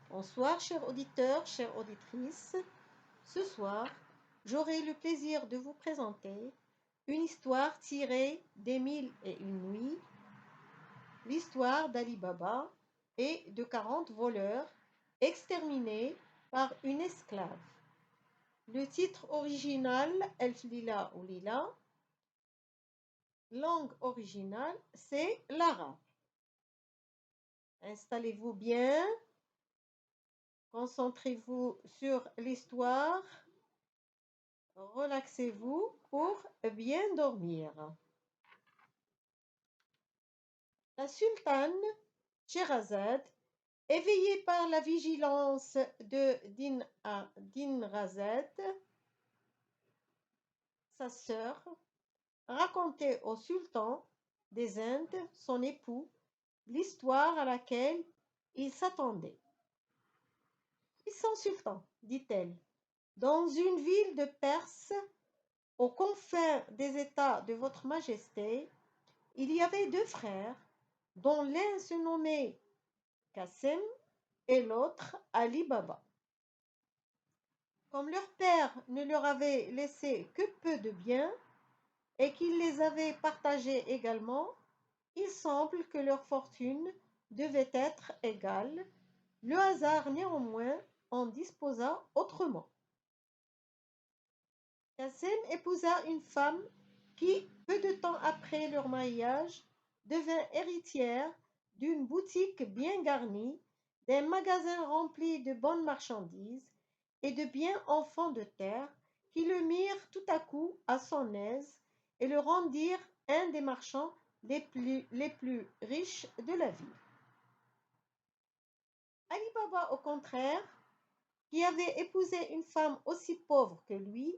Bonsoir, chers auditeurs, chères auditrices. Ce soir, j'aurai le plaisir de vous présenter une histoire tirée des Mille et une nuits, l'histoire d'Ali Baba et de 40 voleurs exterminés par une esclave. Le titre original, Elf Lila ou Lila, langue originale, c'est l'arabe. Installez-vous bien, concentrez-vous sur l'histoire, relaxez-vous pour bien dormir. La sultane Sherazade, éveillée par la vigilance de Dinrazad, sa sœur, racontait au sultan des Indes, son époux, l'histoire à laquelle il s'attendait. Puissant sultan, dit-elle, dans une ville de Perse, aux confins des États de votre Majesté, il y avait deux frères, dont l'un se nommait Qassem et l'autre Ali Baba. Comme leur père ne leur avait laissé que peu de biens et qu'il les avait partagés également, il semble que leur fortune devait être égale. Le hasard néanmoins en disposa autrement. Qassem épousa une femme qui, peu de temps après leur mariage, devint héritière d'une boutique bien garnie, d'un magasin rempli de bonnes marchandises et de biens enfants de terre qui le mirent tout à coup à son aise et le rendirent un des marchands les plus riches de la ville. Ali Baba, au contraire, qui avait épousé une femme aussi pauvre que lui,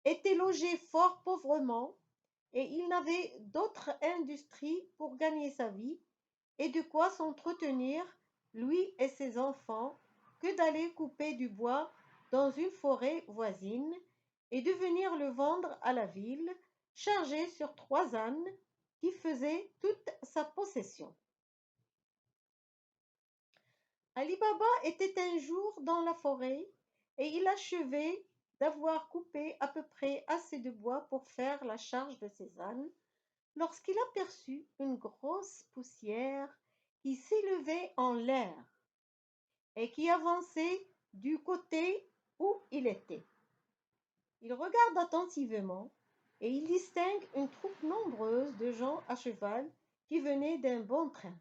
était logé fort pauvrement et il n'avait d'autre industrie pour gagner sa vie et de quoi s'entretenir, lui et ses enfants, que d'aller couper du bois dans une forêt voisine et de venir le vendre à la ville, chargé sur 3 ânes qui faisaient toute sa possession. Ali Baba était un jour dans la forêt et il achevait d'avoir coupé à peu près assez de bois pour faire la charge de ses ânes, lorsqu'il aperçut une grosse poussière qui s'élevait en l'air et qui avançait du côté où il était. Il regarde attentivement et il distingue une troupe nombreuse de gens à cheval qui venaient d'un bon train.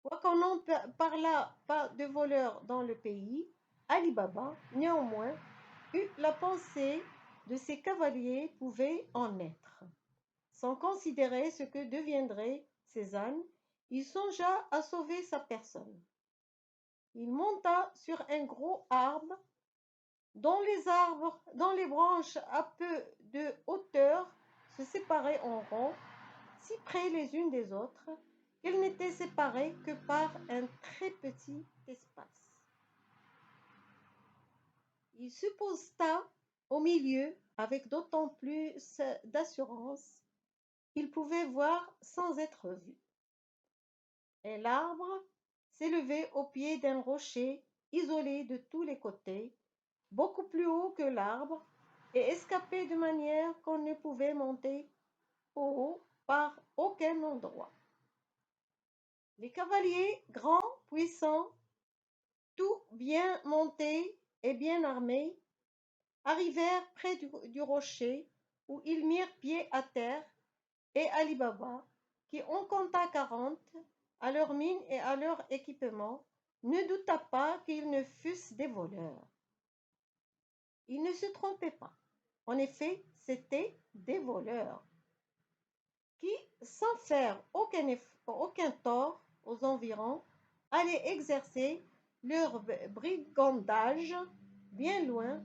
Quoiqu'on n'en parlât pas de voleurs dans le pays, Ali Baba, néanmoins, eut la pensée de ces cavaliers pouvaient en être. Sans considérer ce que deviendraient ces ânes, il songea à sauver sa personne. Il monta sur un gros arbre dont les branches à peu de hauteur se séparaient en rond, si près les unes des autres, qu'elles n'étaient séparées que par un très petit espace. Il se posta au milieu avec d'autant plus d'assurance qu'il pouvait voir sans être vu. Et l'arbre s'élevait au pied d'un rocher isolé de tous les côtés, beaucoup plus haut que l'arbre, et escapé de manière qu'on ne pouvait monter au haut par aucun endroit. Les cavaliers, grands, puissants, tout bien montés et bien armés, arrivèrent près du rocher où ils mirent pied à terre, et Ali Baba, qui en compta 40, à leur mine et à leur équipement, ne douta pas qu'ils ne fussent des voleurs. Il ne se trompait pas. En effet, c'étaient des voleurs qui, sans faire aucun tort aux environs, allaient exercer leur brigandage bien loin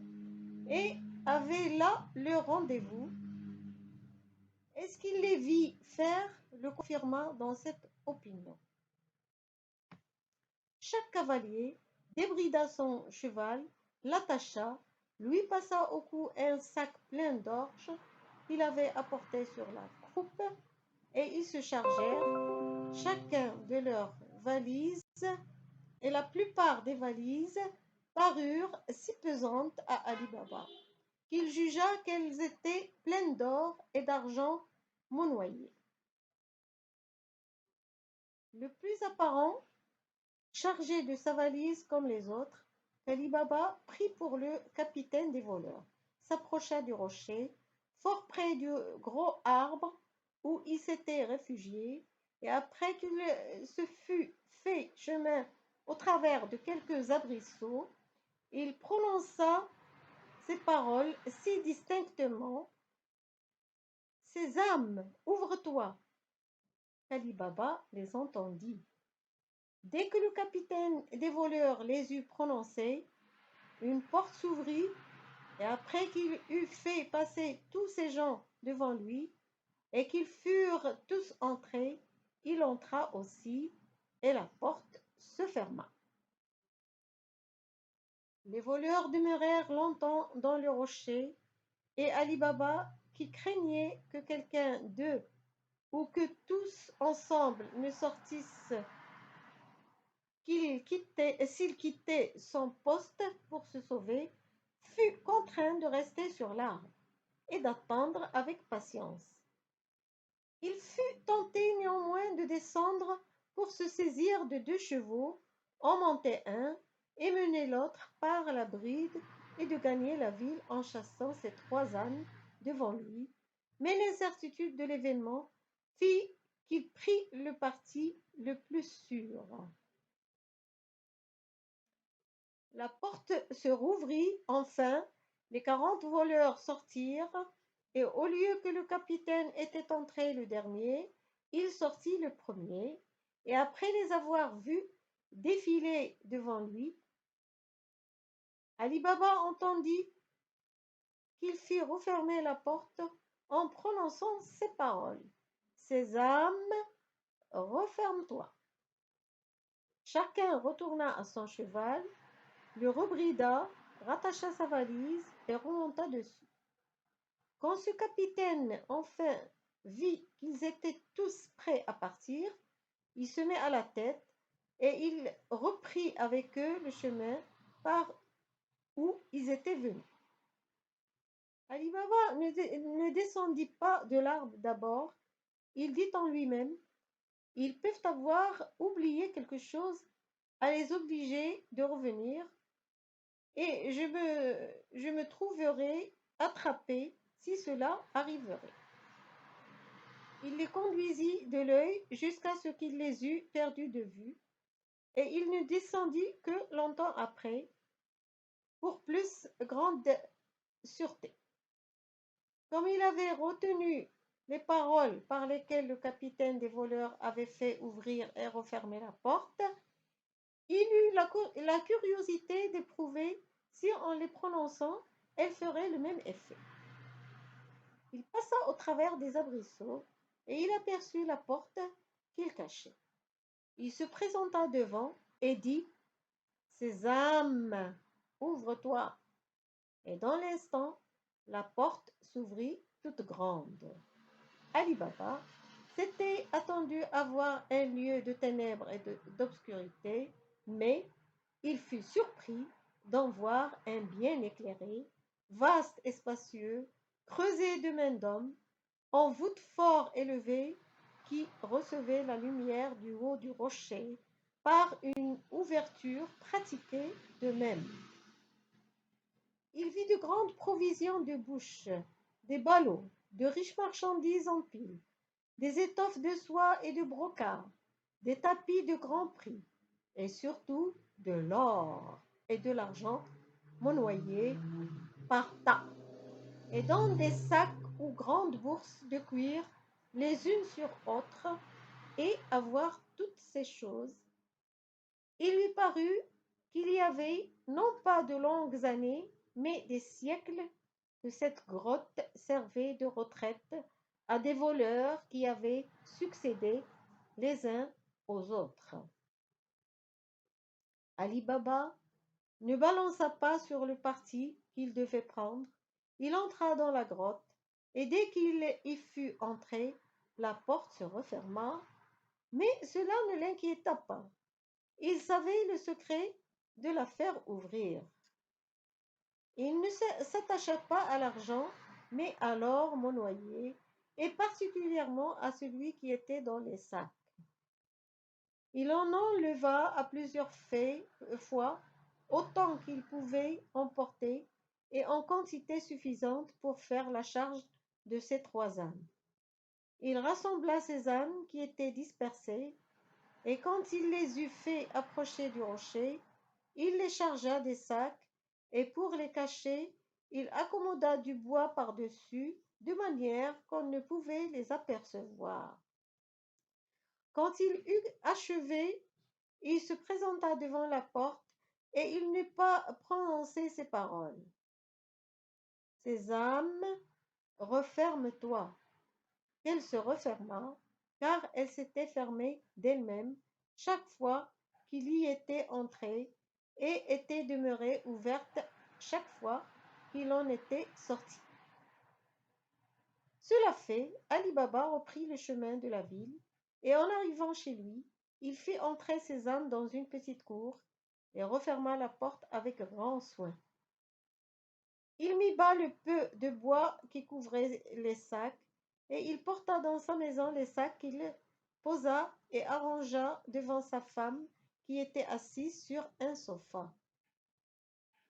et avaient là leur rendez-vous. Et ce qu'il les vit faire le confirma dans cette opinion. Chaque cavalier débrida son cheval, l'attacha, lui passa au cou un sac plein d'orge qu'il avait apporté sur la croupe, et ils se chargèrent chacun de leurs valises et la plupart des valises parurent si pesantes à Ali Baba qu'il jugea qu'elles étaient pleines d'or et d'argent monnoyé. Le plus apparent, chargé de sa valise comme les autres, Ali Baba prit pour le capitaine des voleurs, s'approcha du rocher, fort près du gros arbre où il s'était réfugié, et après qu'il se fut fait chemin au travers de quelques arbrisseaux, il prononça ces paroles si distinctement: Sésame, ouvre-toi! Ali Baba les entendit. Dès que le capitaine des voleurs les eut prononcées, une porte s'ouvrit, et après qu'il eut fait passer tous ces gens devant lui, et qu'ils furent tous entrés, il entra aussi, et la porte se ferma. Les voleurs demeurèrent longtemps dans le rocher, et Ali Baba, qui craignait que quelqu'un d'eux ou que tous ensemble ne sortissent, s'il quittait son poste pour se sauver, fut contraint de rester sur l'arbre et d'attendre avec patience. Il fut tenté néanmoins de descendre pour se saisir de 2 chevaux, en monter un et mener l'autre par la bride et de gagner la ville en chassant ses 3 ânes devant lui, mais l'incertitude de l'événement fit qu'il prit le parti le plus sûr. La porte se rouvrit enfin, les 40 voleurs sortirent, et au lieu que le capitaine était entré le dernier, il sortit le premier, et après les avoir vus défiler devant lui, Ali Baba entendit qu'il fit refermer la porte en prononçant ces paroles: Sésame, referme-toi. Chacun retourna à son cheval, le rebrida, rattacha sa valise et remonta dessus. Quand ce capitaine enfin vit qu'ils étaient tous prêts à partir, il se mit à la tête et il reprit avec eux le chemin par où ils étaient venus. Ali Baba ne descendit pas de l'arbre d'abord. Il dit en lui-même: ils peuvent avoir oublié quelque chose à les obliger de revenir, et je me trouverai attrapé si cela arriverait. Il les conduisit de l'œil jusqu'à ce qu'il les eût perdus de vue, et il ne descendit que longtemps après, pour plus grande sûreté. Comme il avait retenu les paroles par lesquelles le capitaine des voleurs avait fait ouvrir et refermer la porte, il eut la curiosité d'éprouver si, en les prononçant, elles feraient le même effet. Il passa au travers des arbrisseaux, et il aperçut la porte qu'il cachait. Il se présenta devant et dit: Sésame, ouvre-toi. Et dans l'instant, la porte s'ouvrit toute grande. Ali Baba s'était attendu à voir un lieu de ténèbres et d'obscurité, mais il fut surpris d'en voir un bien éclairé, vaste et spacieux, creusé de main d'homme, en voûte fort élevée, qui recevait la lumière du haut du rocher par une ouverture pratiquée de même. Il vit de grandes provisions de bouche, des ballots, de riches marchandises en pile, des étoffes de soie et de brocart, des tapis de grand prix, et surtout de l'or et de l'argent monnoyés par tas, et dans des sacs ou grandes bourses de cuir, les unes sur autres, et à voir toutes ces choses, il lui parut qu'il y avait non pas de longues années, mais des siècles, que cette grotte servait de retraite à des voleurs qui avaient succédé les uns aux autres. Ali Baba ne balança pas sur le parti qu'il devait prendre. Il entra dans la grotte, et dès qu'il y fut entré, la porte se referma, mais cela ne l'inquiéta pas. Il savait le secret de la faire ouvrir. Il ne s'attacha pas à l'argent, mais à l'or monnoyé, et particulièrement à celui qui était dans les sacs. Il en enleva à plusieurs fois autant qu'il pouvait emporter et en quantité suffisante pour faire la charge de ses 3 ânes. Il rassembla ses ânes qui étaient dispersés, et quand il les eut fait approcher du rocher, il les chargea des sacs, et pour les cacher, il accommoda du bois par-dessus, de manière qu'on ne pouvait les apercevoir. Quand il eut achevé, il se présenta devant la porte, et il n'eut pas prononcé ces paroles. Sésame, referme-toi. Elle se referma, car elle s'était fermée d'elle-même chaque fois qu'il y était entré, et était demeurée ouverte chaque fois qu'il en était sorti. Cela fait, Ali Baba reprit le chemin de la ville, et en arrivant chez lui, il fit entrer ses ânes dans une petite cour, et referma la porte avec grand soin. Il mit bas le peu de bois qui couvrait les sacs, et il porta dans sa maison les sacs qu'il posa et arrangea devant sa femme qui était assise sur un sofa.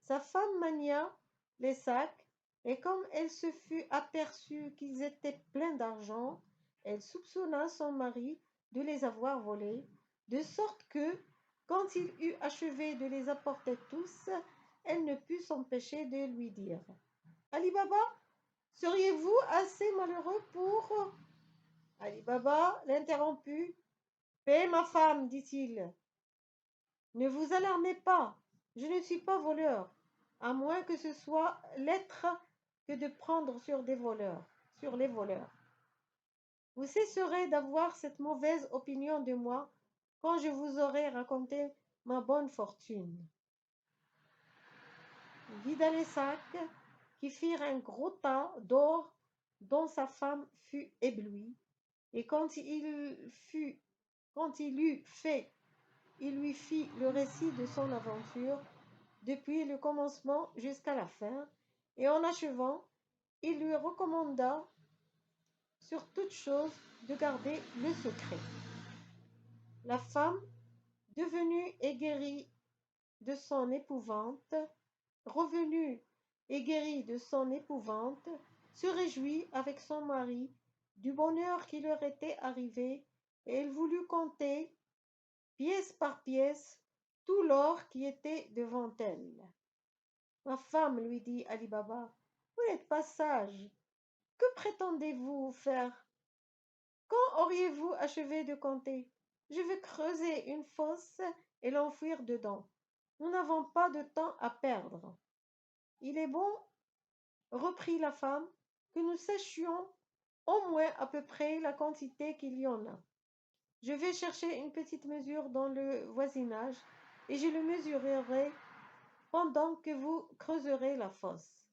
Sa femme mania les sacs, et comme elle se fut aperçue qu'ils étaient pleins d'argent, elle soupçonna son mari de les avoir volés, de sorte que, quand il eut achevé de les apporter tous, elle ne put s'empêcher de lui dire: Ali Baba, seriez-vous assez malheureux pour... Ali Baba l'interromput. Paix, ma femme, dit-il. Ne vous alarmez pas, je ne suis pas voleur, à moins que ce soit l'être que de prendre sur les voleurs. Vous cesserez d'avoir cette mauvaise opinion de moi quand je vous aurai raconté ma bonne fortune. Il vida les sacs, qui firent un gros tas d'or dont sa femme fut éblouie, et quand il eut fait, il lui fit le récit de son aventure, depuis le commencement jusqu'à la fin, et en achevant, il lui recommanda sur toute chose de garder le secret. La femme, devenue et guérie de son épouvante, revenue et guérie de son épouvante, se réjouit avec son mari du bonheur qui leur était arrivé, et elle voulut compter, pièce par pièce, tout l'or qui était devant elle. Ma femme, lui dit Ali Baba, vous n'êtes pas sage. Que prétendez-vous faire? Quand auriez-vous achevé de compter? Je vais creuser une fosse et l'enfouir dedans. Nous n'avons pas de temps à perdre. Il est bon, reprit la femme, que nous sachions au moins à peu près la quantité qu'il y en a. Je vais chercher une petite mesure dans le voisinage, et je le mesurerai pendant que vous creuserez la fosse.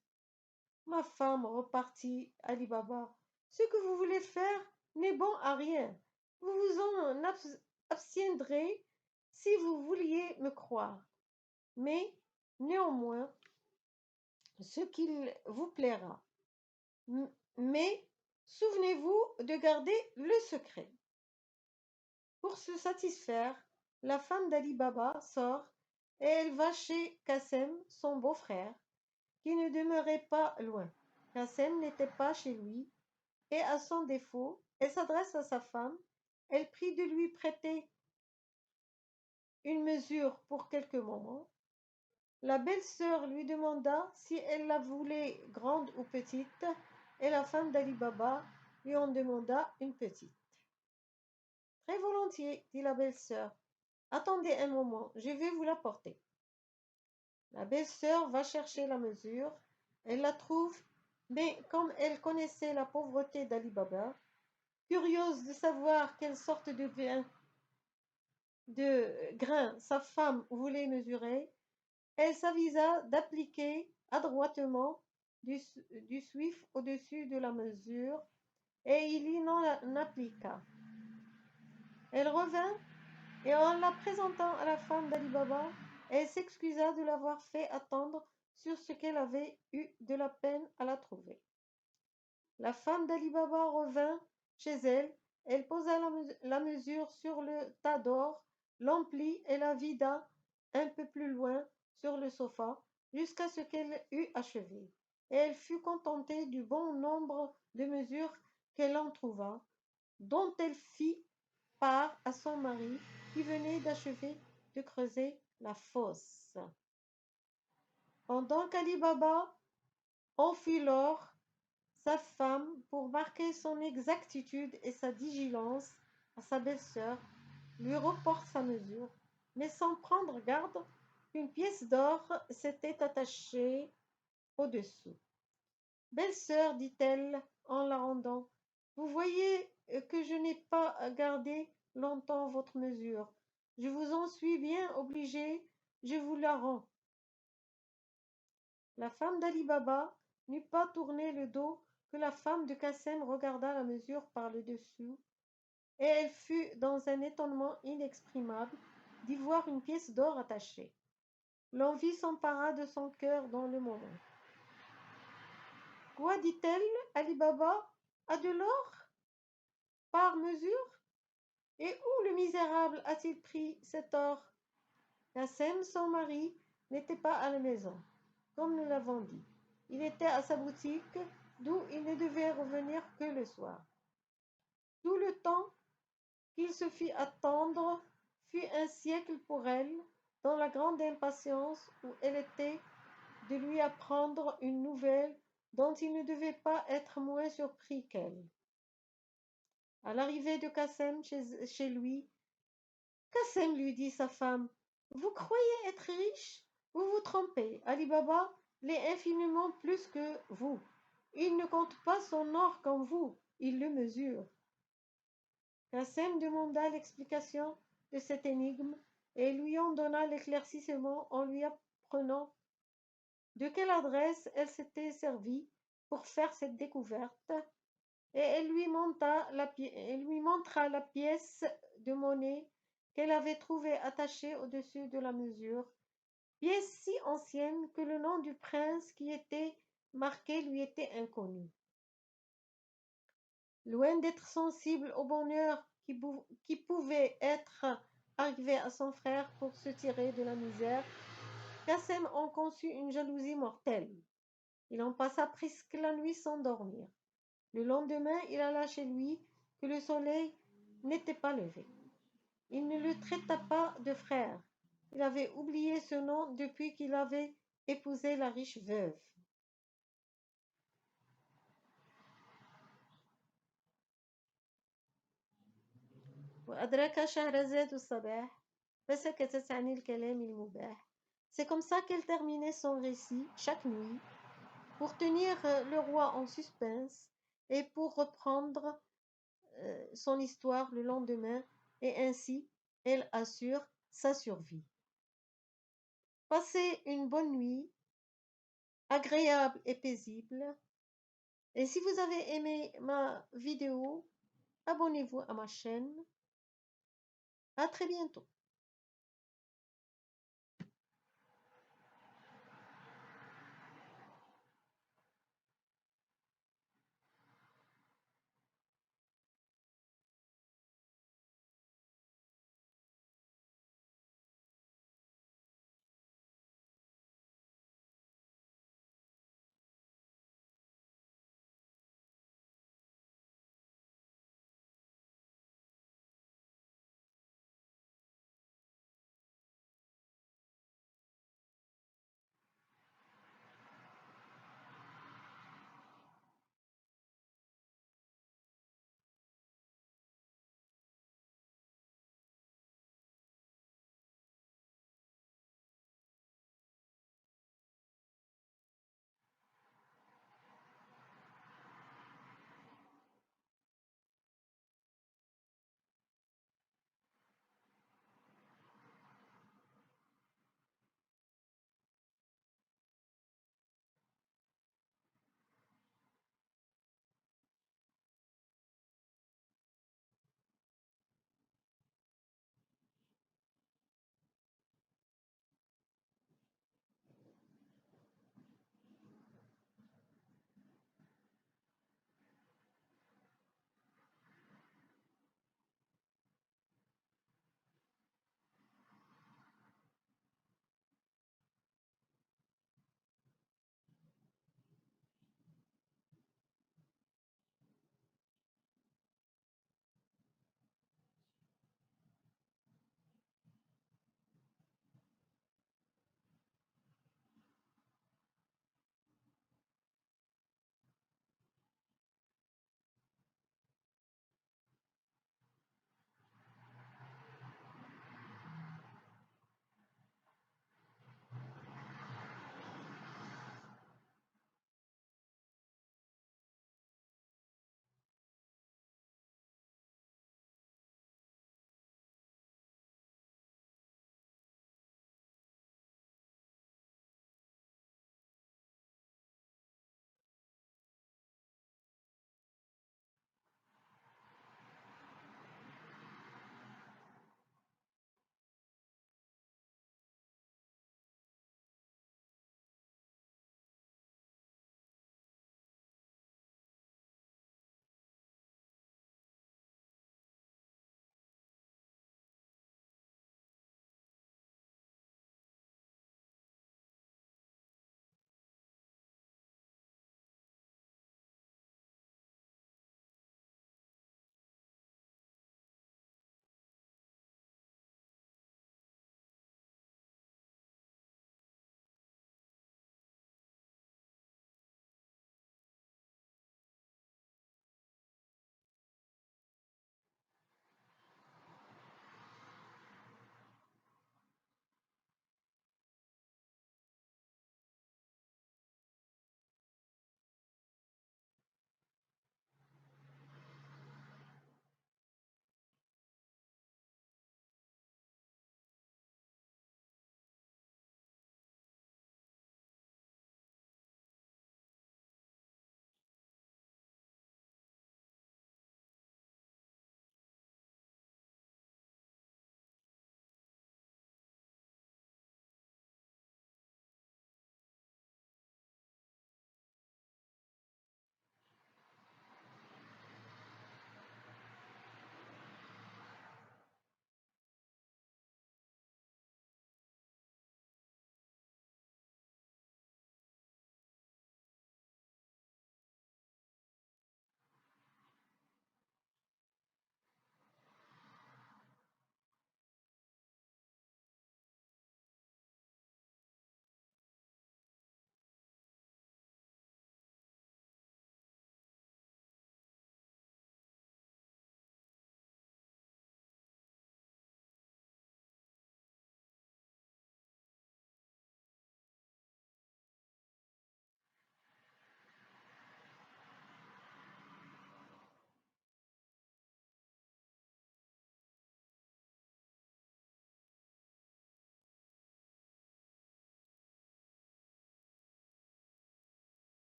Ma femme, repartit Ali Baba, ce que vous voulez faire n'est bon à rien. Vous vous en abstiendrez si vous vouliez me croire. Mais, néanmoins, ce qu'il vous plaira. Mais, souvenez-vous de garder le secret. Pour se satisfaire, la femme d'Ali Baba sort, et elle va chez Kassem, son beau-frère, qui ne demeurait pas loin. Kassem n'était pas chez lui, et à son défaut, elle s'adresse à sa femme, elle prie de lui prêter une mesure pour quelques moments. La belle-sœur lui demanda si elle la voulait grande ou petite, et la femme d'Ali Baba lui en demanda une petite. Très volontiers, dit la belle-sœur. Attendez un moment, je vais vous l'apporter. La belle-sœur va chercher la mesure, elle la trouve, mais comme elle connaissait la pauvreté d'Ali Baba, curieuse de savoir quelle sorte de grain sa femme voulait mesurer, elle s'avisa d'appliquer adroitement du suif au-dessus de la mesure, et il y en appliqua. Elle revint Et en la présentant à la femme d'Ali Baba, elle s'excusa de l'avoir fait attendre sur ce qu'elle avait eu de la peine à la trouver. La femme d'Ali Baba revint chez elle, elle posa la mesure sur le tas d'or, l'emplit et la vida un peu plus loin sur le sofa, jusqu'à ce qu'elle eût achevé. Et elle fut contentée du bon nombre de mesures qu'elle en trouva, dont elle fit part à son mari, qui venait d'achever de creuser la fosse. Pendant qu'Ali Baba enfouit l'or, sa femme, pour marquer son exactitude et sa vigilance à sa belle-sœur, lui reporte sa mesure, mais sans prendre garde qu'une pièce d'or s'était attachée au-dessous. Belle-sœur, dit-elle en la rendant, vous voyez que je n'ai pas gardé longtemps votre mesure. Je vous en suis bien obligée, je vous la rends. La femme d'Ali Baba n'eut pas tourné le dos que la femme de Kassem regarda la mesure par le dessous, et elle fut dans un étonnement inexprimable d'y voir une pièce d'or attachée. L'envie s'empara de son cœur dans le moment. Quoi, dit-elle, Ali Baba a de l'or par mesure? Et où le misérable a-t-il pris cet or? Kassem, son mari, n'était pas à la maison, comme nous l'avons dit. Il était à sa boutique, d'où il ne devait revenir que le soir. Tout le temps qu'il se fit attendre fut un siècle pour elle, dans la grande impatience où elle était de lui apprendre une nouvelle dont il ne devait pas être moins surpris qu'elle. À l'arrivée de Kassem chez lui, Kassem, lui dit sa femme, vous croyez être riche? Vous vous trompez. Ali Baba l'est infiniment plus que vous. Il ne compte pas son or comme vous, il le mesure. Kassem demanda l'explication de cette énigme et lui en donna l'éclaircissement en lui apprenant de quelle adresse elle s'était servie pour faire cette découverte, et elle lui montra la pièce de monnaie qu'elle avait trouvée attachée au-dessus de la mesure, pièce si ancienne que le nom du prince qui était marqué lui était inconnu. Loin d'être sensible au bonheur qui pouvait être arrivé à son frère pour se tirer de la misère, Kassem en conçut une jalousie mortelle. Il en passa presque la nuit sans dormir. Le lendemain, il alla chez lui que le soleil n'était pas levé. Il ne le traita pas de frère. Il avait oublié ce nom depuis qu'il avait épousé la riche veuve. وأدرك شهرزاد الصباح فسكتت عن الكلام المباح. C'est comme ça qu'elle terminait son récit chaque nuit, pour tenir le roi en suspense et pour reprendre son histoire le lendemain, et ainsi elle assure sa survie. Passez une bonne nuit, agréable et paisible. Et si vous avez aimé ma vidéo, abonnez-vous à ma chaîne. À très bientôt.